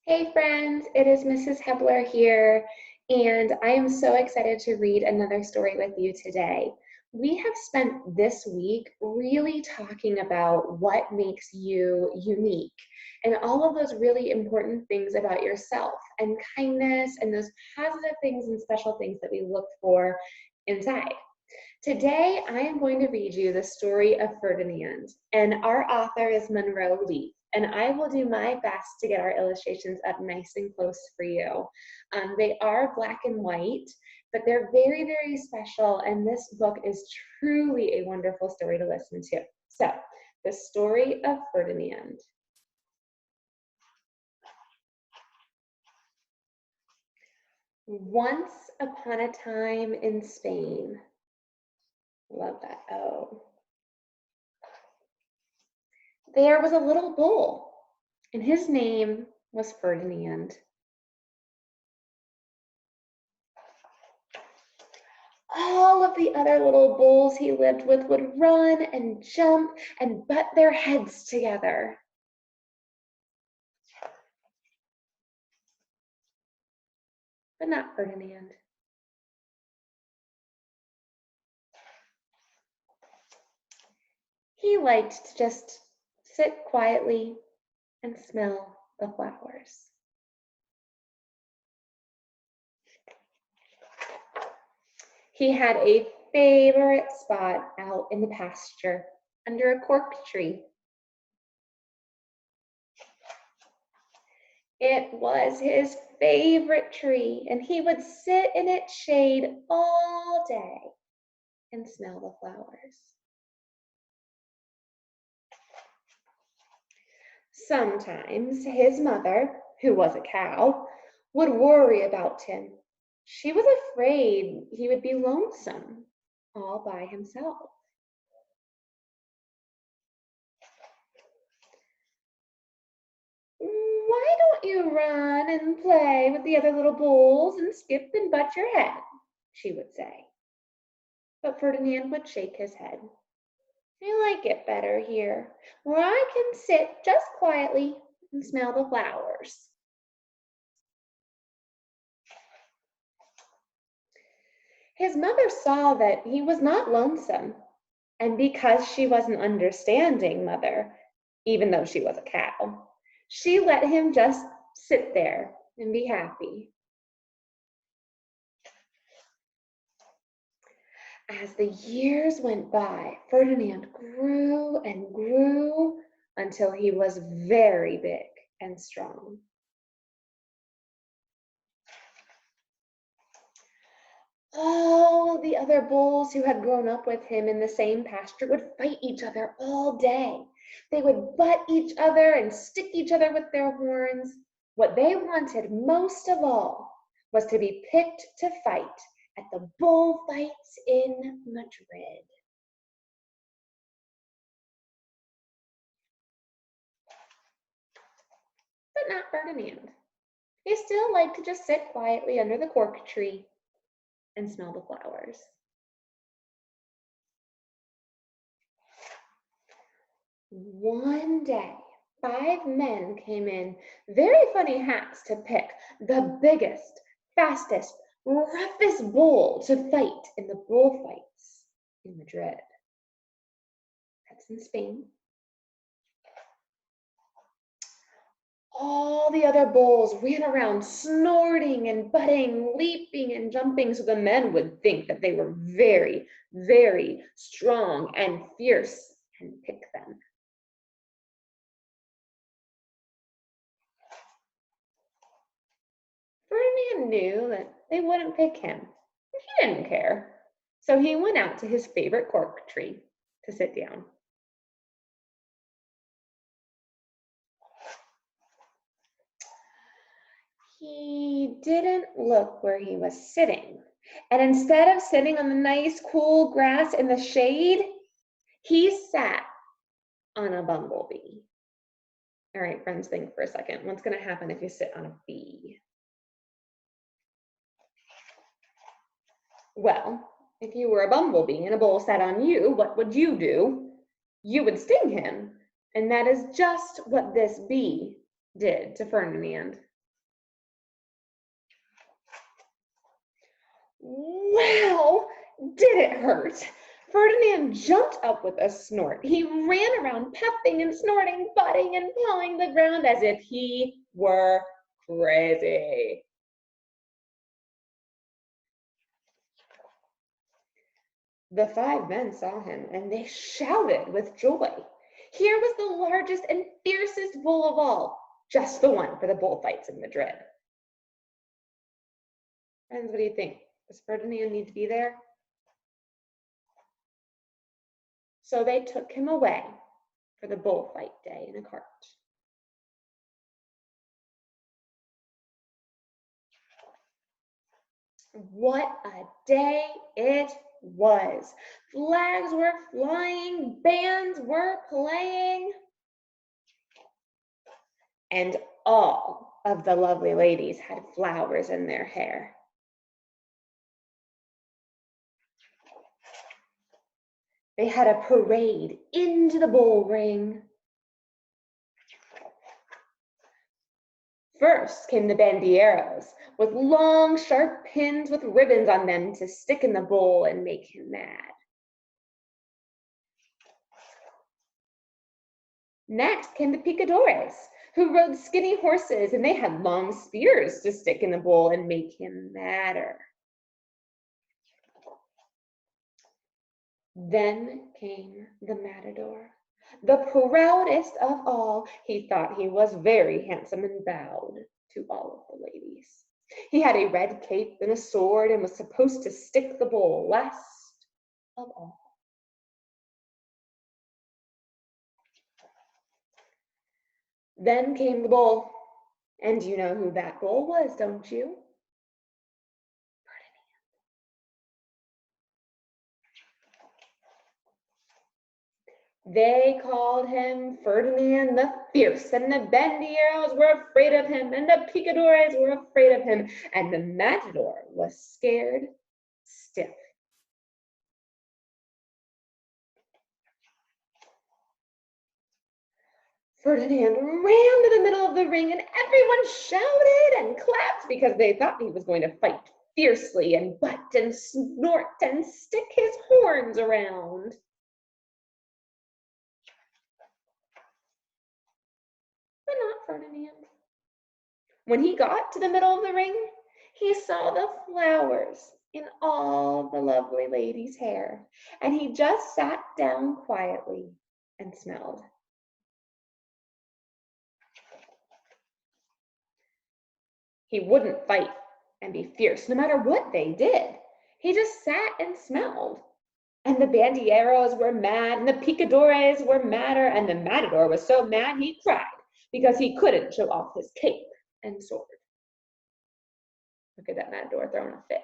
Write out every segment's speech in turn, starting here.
Hey friends, it is Mrs. Hebeler here, and I am so excited to read another story with you today. We have spent this week really talking about what makes you unique and all of those really important things about yourself and kindness and those positive things and special things that we look for inside. Today, I am going to read you the story of Ferdinand, and our author is Munro, and I will do my best to get our illustrations up nice and close for you. They are black and white, but they're very, very special, and this book is truly a wonderful story to listen to. So, the story of Ferdinand. Once upon a time in Spain. Love that. Oh. There was a little bull, and his name was Ferdinand. All of the other little bulls he lived with would run and jump and butt their heads together. But not Ferdinand. He liked to just sit quietly and smell the flowers. He had a favorite spot out in the pasture under a cork tree. It was his favorite tree, and he would sit in its shade all day and smell the flowers. Sometimes his mother, who was a cow, would worry about him. She was afraid he would be lonesome all by himself. "Why don't you run and play with the other little bulls and skip and butt your head?" she would say. But Ferdinand would shake his head. "I like it better here, where I can sit just quietly and smell the flowers." His mother saw that he was not lonesome, and because she was an understanding mother, even though she was a cow, she let him just sit there and be happy. As the years went by, Ferdinand grew and grew until he was very big and strong. All the other bulls who had grown up with him in the same pasture would fight each other all day. They would butt each other and stick each other with their horns. What they wanted most of all was to be picked to fight at the bullfights in Madrid. But not Ferdinand. He still liked to just sit quietly under the cork tree and smell the flowers. One day, 5 men came in very funny hats to pick the biggest, fastest, roughest bull to fight in the bullfights in Madrid. That's in Spain. All the other bulls ran around snorting and butting, leaping and jumping, so the men would think that they were very, very strong and fierce and pick them. Ferdinand knew that they wouldn't pick him. He didn't care. So he went out to his favorite cork tree to sit down. He didn't look where he was sitting. And instead of sitting on the nice cool grass in the shade, he sat on a bumblebee. All right, friends, think for a second. What's going to happen if you sit on a bee? Well, if you were a bumblebee and a bull sat on you, what would you do? You would sting him. And that is just what this bee did to Ferdinand. Wow, did it hurt? Ferdinand jumped up with a snort. He ran around puffing and snorting, butting and pawing the ground as if he were crazy. The 5 men saw him, and they shouted with joy. Here was the largest and fiercest bull of all, just the one for the bullfights in Madrid. Friends, what do you think? Does Ferdinand need to be there? So they took him away for the bullfight day in a cart. What a day it was. Flags were flying, bands were playing, and all of the lovely ladies had flowers in their hair. They had a parade into the bull ring. First came the bandilleros, with long, sharp pins with ribbons on them to stick in the bull and make him mad. Next came the picadores, who rode skinny horses, and they had long spears to stick in the bull and make him madder. Then came the matador, the proudest of all. He thought he was very handsome and bowed to all of the ladies. He had a red cape and a sword and was supposed to stick the bull last of all. Then came the bull, and you know who that bull was, don't you? They called him Ferdinand the Fierce, and the bandilleros were afraid of him, and the picadores were afraid of him, and the matador was scared stiff. Ferdinand ran to the middle of the ring, and everyone shouted and clapped because they thought he was going to fight fiercely and butt and snort and stick his horns around. But not Ferdinand. When he got to the middle of the ring, he saw the flowers in all the lovely lady's hair, and he just sat down quietly and smelled. He wouldn't fight and be fierce no matter what they did. He just sat and smelled. And the bandilleros were mad, and the picadores were madder, and the matador was so mad he cried because he couldn't show off his cape and sword. Look at that matador throwing a fit.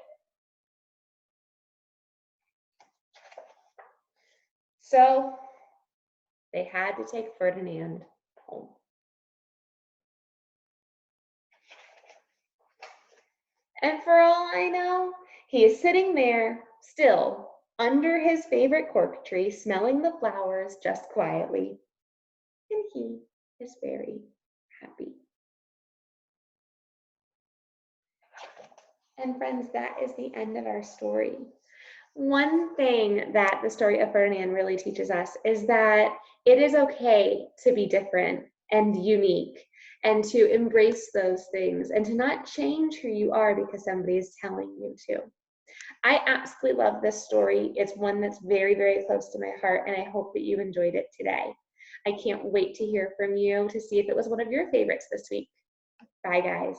So they had to take Ferdinand home. And for all I know, he is sitting there still under his favorite cork tree, smelling the flowers just quietly. And he is very happy. And friends, that is the end of our story. One thing that the story of Ferdinand really teaches us is that it is okay to be different and unique and to embrace those things and to not change who you are because somebody is telling you to. I absolutely love this story. It's one that's very, very close to my heart, and I hope that you enjoyed it today. I can't wait to hear from you to see if it was one of your favorites this week. Bye, guys.